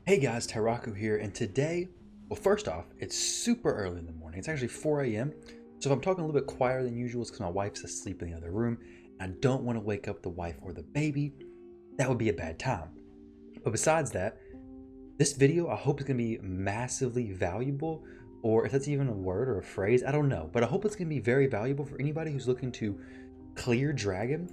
Hey guys, Tyraku here, and today, well, first off, it's super early in the morning. It's actually 4 a.m. So if I'm talking a little bit quieter than usual, it's because my wife's asleep in the other room, and I don't want to wake up the wife or the baby. That would be a bad time. But besides that, this video I hope is going to be massively valuable, or if that's even a word or a phrase, I don't know. But I hope it's going to be very valuable for anybody who's looking to clear dragon.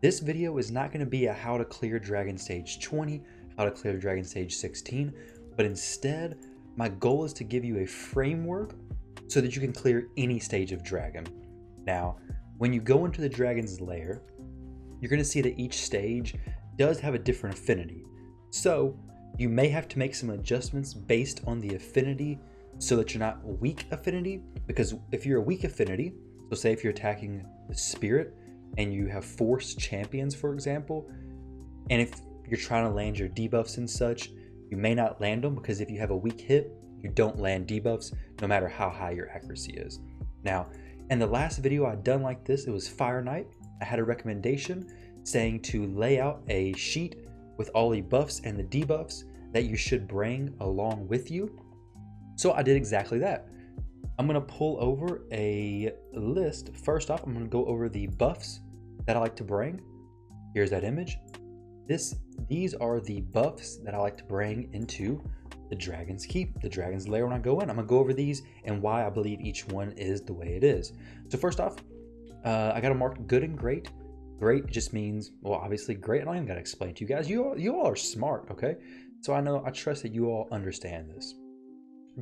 This video is not going to be a how to clear dragon stage 20, how to clear dragon stage 16, but instead my goal is to give you a framework so that you can clear any stage of dragon. Now, when you go into the dragon's lair, you're going to see that each stage does have a different affinity. So you may have to make some adjustments based on the affinity so that you're not weak affinity, because if you're a weak affinity, so say if you're attacking the spirit and you have force champions, for example, and if you're trying to land your debuffs and such, you may not land them because if you have a weak hit, you don't land debuffs no matter how high your accuracy is. Now, in the last video I done like this, it was Fire Night. I had a recommendation saying to lay out a sheet with all the buffs and the debuffs that you should bring along with you. So I did exactly that. I'm going to pull over a list. First off, I'm going to go over the buffs that I like to bring. Here's that image. These are the buffs that I like to bring into the Dragon's Keep, the Dragon's Lair when I go in. I'm going to go over these and why I believe each one is the way it is. So first off, I got to mark good and great. Great just means, well, obviously great. I don't even got to explain to you guys. You all are smart, okay? So I trust that you all understand this.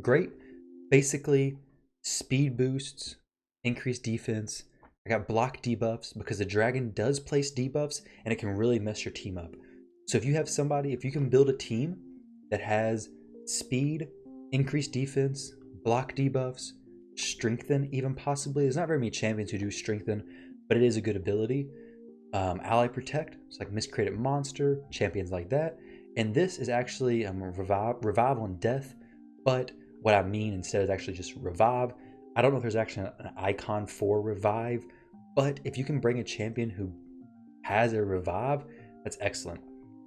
Great, basically speed boosts, increased defense. I got block debuffs because the dragon does place debuffs and it can really mess your team up. So if you can build a team that has speed, increased defense, block debuffs, strengthen even possibly. There's not very many champions who do strengthen, but it is a good ability. Ally protect, it's like miscreated monster, champions like that. And this is actually revive on death, but what I mean instead is actually just revive. I don't know if there's actually an icon for revive, but if you can bring a champion who has a revive, that's excellent.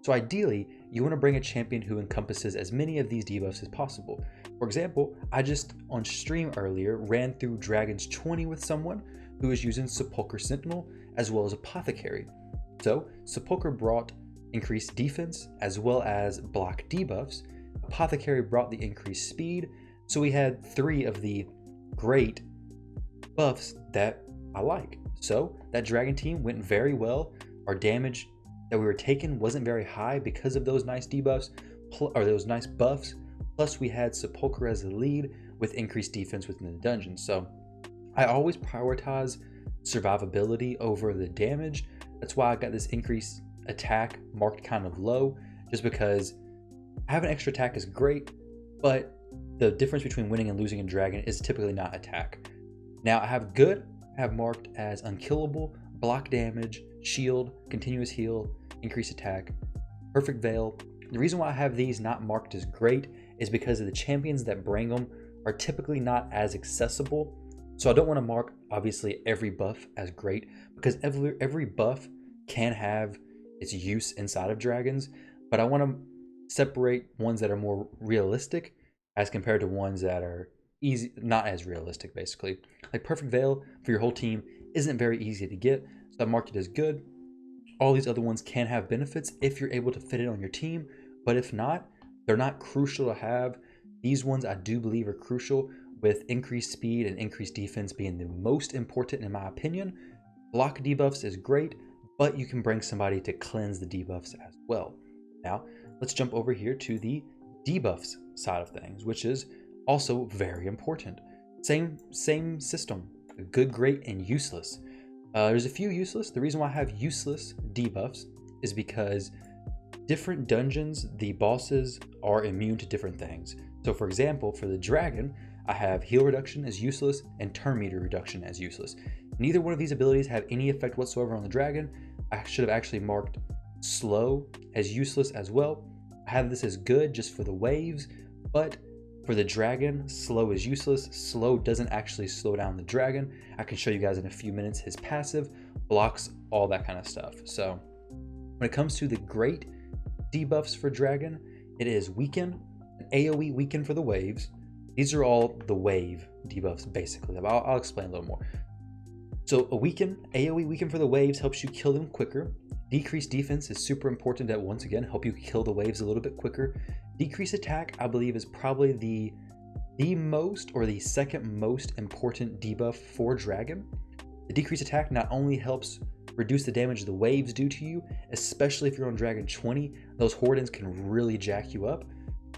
So ideally, you want to bring a champion who encompasses as many of these debuffs as possible. For example, I just on stream earlier ran through Dragons 20 with someone who was using Sepulchre Sentinel as well as Apothecary. So Sepulchre brought increased defense as well as block debuffs. Apothecary brought the increased speed. So we had 3 of the great buffs that I like. So that dragon team went very well. Our damage that we were taking wasn't very high because of those nice debuffs or those nice buffs. Plus we had Sepulchre as the lead with increased defense within the dungeon. So I always prioritize survivability over the damage. That's why I got this increased attack marked kind of low, just because having extra attack is great, but the difference between winning and losing in dragon is typically not attack. Now I have good, I have marked as unkillable, block damage, shield, continuous heal, increased attack, perfect veil. The reason why I have these not marked as great is because of the champions that bring them are typically not as accessible. So I don't want to mark obviously every buff as great, because every buff can have its use inside of dragons, but I want to separate ones that are more realistic as compared to ones that are easy, not as realistic basically. Like perfect veil for your whole team isn't very easy to get, so I marked it as good. All these other ones can have benefits if you're able to fit it on your team, but if not, they're not crucial to have. These ones I do believe are crucial, with increased speed and increased defense being the most important in my opinion. Block debuffs is great, but you can bring somebody to cleanse the debuffs as well. Now, let's jump over here to the debuffs side of things, which is also very important. Same system, good, great, and useless. There's a few useless. The reason why I have useless debuffs is because different dungeons, the bosses are immune to different things. So for example, for the dragon, I have heal reduction as useless and turn meter reduction as useless. Neither one of these abilities have any effect whatsoever on the dragon. I should have actually marked slow as useless as well. I have this as good just for the waves, but for the dragon, slow is useless. Slow doesn't actually slow down the dragon. I can show you guys in a few minutes. His passive blocks all that kind of stuff. So when it comes to the great debuffs for dragon, it is weaken, an AoE weaken for the waves. These are all the wave debuffs basically. I'll explain a little more. So a weaken, AoE weaken for the waves helps you kill them quicker. Decrease defense is super important to once again help you kill the waves a little bit quicker. Decrease attack, I believe, is probably the most or the second most important debuff for Dragon. The decrease attack not only helps reduce the damage the waves do to you, especially if you're on Dragon 20, those Hordens can really jack you up.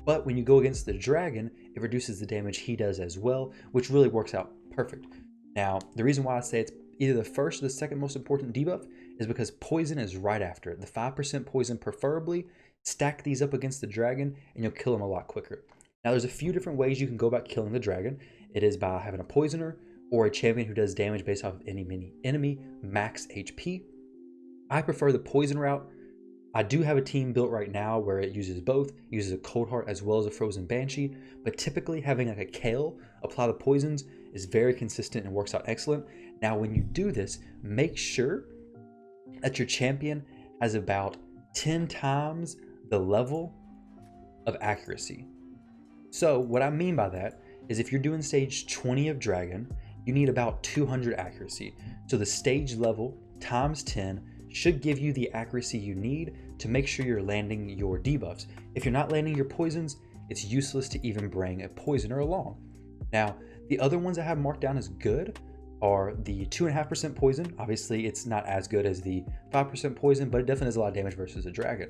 But when you go against the Dragon, it reduces the damage he does as well, which really works out perfect. Now, the reason why I say it's either the first or the second most important debuff is because poison is right after it. The 5% poison preferably, stack these up against the Dragon and you'll kill him a lot quicker. Now, there's a few different ways you can go about killing the Dragon. It is by having a poisoner or a champion who does damage based off of any enemy max HP. I prefer the poison route. I do have a team built right now where it uses both, uses a Cold Heart as well as a Frozen Banshee, but typically having like a Kale apply the poisons is very consistent and works out excellent. Now, when you do this, make sure that your champion has about 10 times the level of accuracy. So what I mean by that is if you're doing stage 20 of Dragon, you need about 200 accuracy. So the stage level times 10 should give you the accuracy you need to make sure you're landing your debuffs. If you're not landing your poisons, it's useless to even bring a poisoner along. Now, the other ones I have marked down as good are the 2.5% poison. Obviously, it's not as good as the 5% poison, but it definitely does a lot of damage versus a Dragon.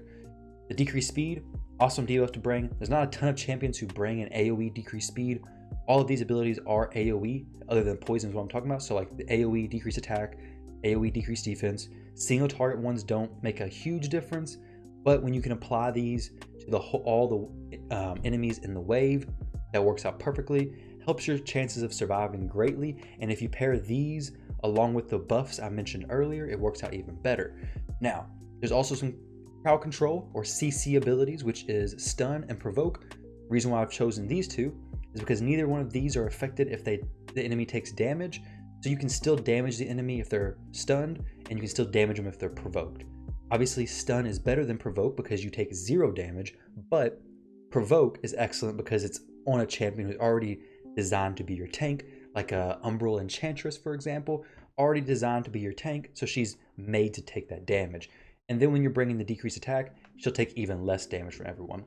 The decreased speed, awesome debuff to bring. There's not a ton of champions who bring an AoE decreased speed. All of these abilities are AoE, other than poison is what I'm talking about. So like the AoE decreased attack, AoE decreased defense. Single target ones don't make a huge difference, but when you can apply these to all the enemies in the wave, that works out perfectly. Helps your chances of surviving greatly, and if you pair these along with the buffs I mentioned earlier, it works out even better. Now, there's also some crowd control or CC abilities, which is stun and provoke. The reason why I've chosen these two is because neither one of these are affected if the enemy takes damage, so you can still damage the enemy if they're stunned, and you can still damage them if they're provoked. Obviously, stun is better than provoke because you take 0 damage, but provoke is excellent because it's on a champion who's already designed to be your tank, like a Umbral Enchantress, for example, already designed to be your tank, so she's made to take that damage. And then when you're bringing the decreased attack, she'll take even less damage from everyone.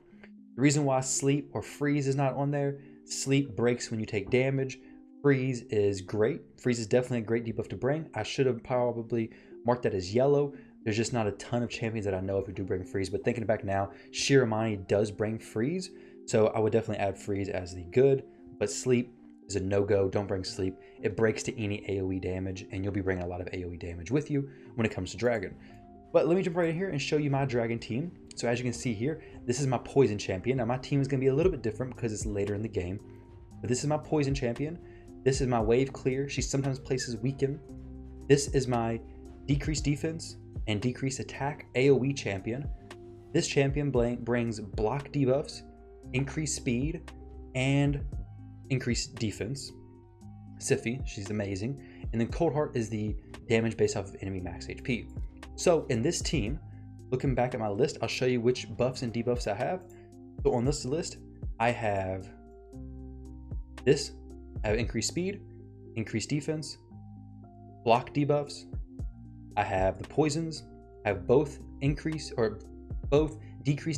The reason why sleep or freeze is not on there, sleep breaks when you take damage, freeze is great. Freeze is definitely a great debuff to bring. I should have probably marked that as yellow. There's just not a ton of champions that I know of who do bring freeze, but thinking back now, Shiramani does bring freeze, so I would definitely add freeze as the good. But sleep is a no-go. Don't bring sleep. It breaks to any AoE damage, and you'll be bringing a lot of AoE damage with you when it comes to Dragon. But let me jump right in here and show you my Dragon team. So as you can see here, this is my Poison champion. Now my team is going to be a little bit different because it's later in the game. But this is my Poison champion. This is my Wave Clear. She sometimes places Weaken. This is my Decreased Defense and Decreased Attack AoE champion. This champion brings block debuffs, increased speed, and increased defense. Siphi, she's amazing. And then Cold Heart is the damage based off of enemy max HP. So in this team, looking back at my list, I'll show you which buffs and debuffs I have. So on this list, I have this. I have increased speed, increased defense, block debuffs. I have the poisons. I have both decreased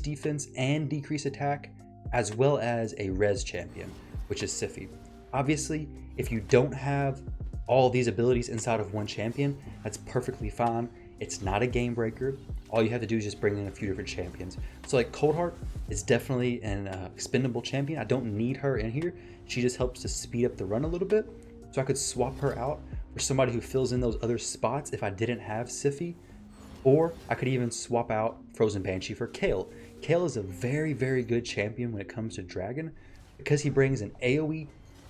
defense and decreased attack, as well as a res champion, which is Siphi. Obviously, if you don't have all these abilities inside of one champion, that's perfectly fine. It's not a game breaker. All you have to do is just bring in a few different champions. So like Cold Heart is definitely an expendable champion. I don't need her in here. She just helps to speed up the run a little bit. So I could swap her out for somebody who fills in those other spots if I didn't have Siphi. Or I could even swap out Frozen Banshee for Kale. Kale is a very, very good champion when it comes to Dragon because he brings an AoE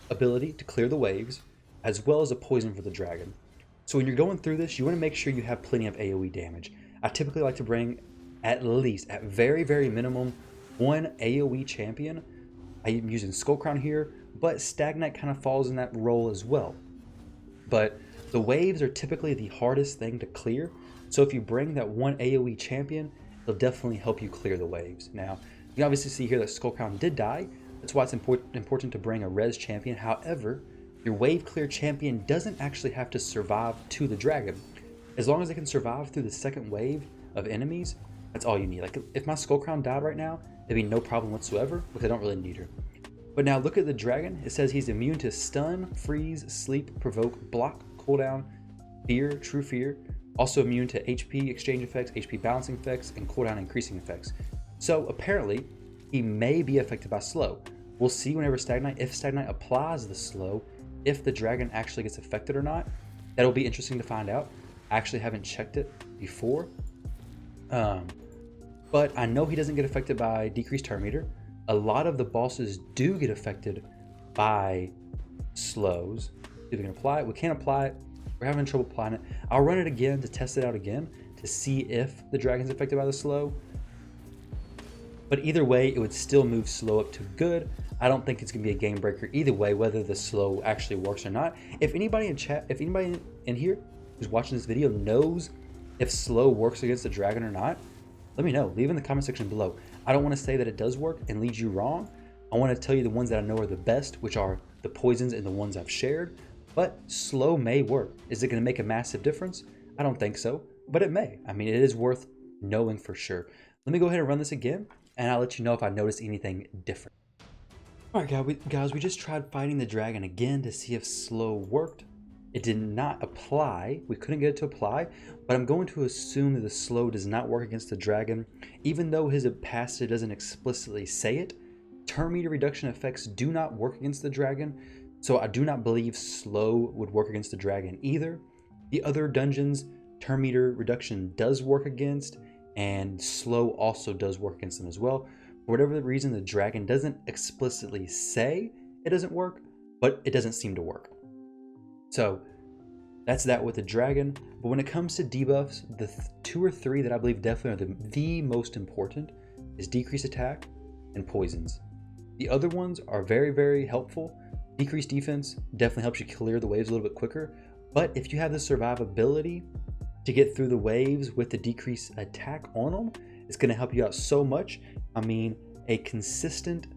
ability to clear the waves as well as a poison for the Dragon. So when you're going through this, you want to make sure you have plenty of AoE damage. I typically like to bring at least, at very, very minimum, one AoE champion. I'm using Skull Crown here, but Stagnite kind of falls in that role as well. But the waves are typically the hardest thing to clear. So if you bring that one AoE champion, it'll definitely help you clear the waves. Now, You can obviously see here that Skullcrown did die. That's why it's important to bring a res champion. However, your wave clear champion doesn't actually have to survive to the dragon. As long as they can survive through the second wave of enemies, that's all you need. Like if my Skullcrown died right now, there'd be no problem whatsoever because I don't really need her. But now look at the dragon. It says he's immune to stun, freeze, sleep, provoke, block, cooldown, fear, true fear. Also immune to HP exchange effects, HP balancing effects, and cooldown increasing effects. So apparently, he may be affected by slow. We'll see whenever if Stagnite applies the slow, if the dragon actually gets affected or not. That'll be interesting to find out. I actually haven't checked it before. But I know he doesn't get affected by decreased turn meter. A lot of the bosses do get affected by slows. See if we can apply it. We can't apply it. We're having trouble applying it. I'll run it again to test it out again to see if the dragon's affected by the slow. But either way, it would still move slow up to good. I don't think it's gonna be a game breaker either way, whether the slow actually works or not. If anybody in chat, if anybody in here who's watching this video knows if slow works against the dragon or not, let me know. Leave in the comment section below. I don't want to say that it does work and lead you wrong. I want to tell you the ones that I know are the best, which are the poisons and the ones I've shared. But slow may work. Is it going to make a massive difference? I don't think so, but it may. I mean, it is worth knowing for sure. Let me go ahead and run this again, and I'll let you know if I notice anything different. All right, guys, we just tried fighting the dragon again to see if slow worked. It did not apply. We couldn't get it to apply, but I'm going to assume that the slow does not work against the dragon. Even though his passive doesn't explicitly say it, turn meter reduction effects do not work against the dragon, so I do not believe slow would work against the dragon either. The other dungeons, turn meter reduction does work against, and slow also does work against them as well. For whatever reason, the dragon doesn't explicitly say it doesn't work, but it doesn't seem to work. So that's that with the dragon. But when it comes to debuffs, the 2 or 3 that I believe definitely are the most important is decreased attack and poisons. The other ones are very, very helpful. Decreased defense definitely helps you clear the waves a little bit quicker. But if you have the survivability to get through the waves with the decreased attack on them, it's going to help you out so much. I mean, a consistent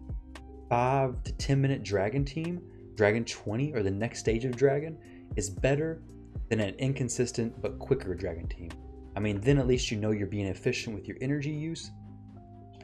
5 to 10 minute dragon team, Dragon 20 or the next stage of dragon, is better than an inconsistent but quicker dragon team. I mean, then at least you know you're being efficient with your energy use.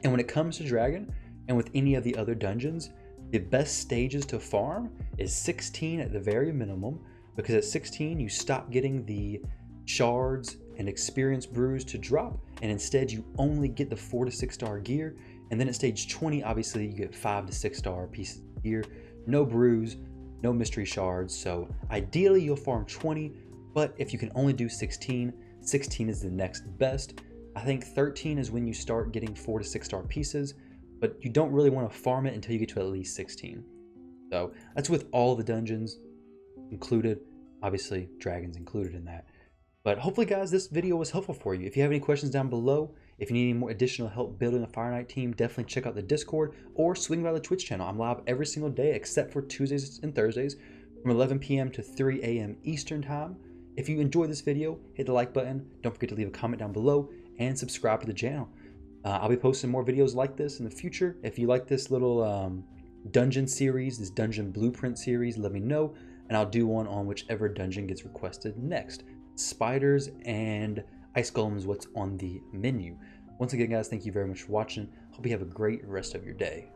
And when it comes to dragon and with any of the other dungeons, the best stages to farm is 16 at the very minimum, because at 16 you stop getting the shards and experience brews to drop, and instead you only get the 4 to 6 star gear. And then at stage 20, obviously you get 5 to 6 star pieces of gear. No brews, no mystery shards. So ideally you'll farm 20, but if you can only do 16, 16 is the next best. I think 13 is when you start getting 4 to 6 star pieces, but you don't really want to farm it until you get to at least 16. So that's with all the dungeons included, obviously dragons included in that. But hopefully guys, this video was helpful for you. If you have any questions down below, if you need any more additional help building a Fire Knight team, definitely check out the Discord or swing by the Twitch channel. I'm live every single day except for Tuesdays and Thursdays from 11 p.m. to 3 a.m. Eastern time. If you enjoyed this video, hit the like button. Don't forget to leave a comment down below and subscribe to the channel. I'll be posting more videos like this in the future. If you like this little dungeon series, this dungeon blueprint series, let me know, and I'll do one on whichever dungeon gets requested next. Spiders and ice golems, what's on the menu. Once again guys, thank you very much for watching. Hope you have a great rest of your day.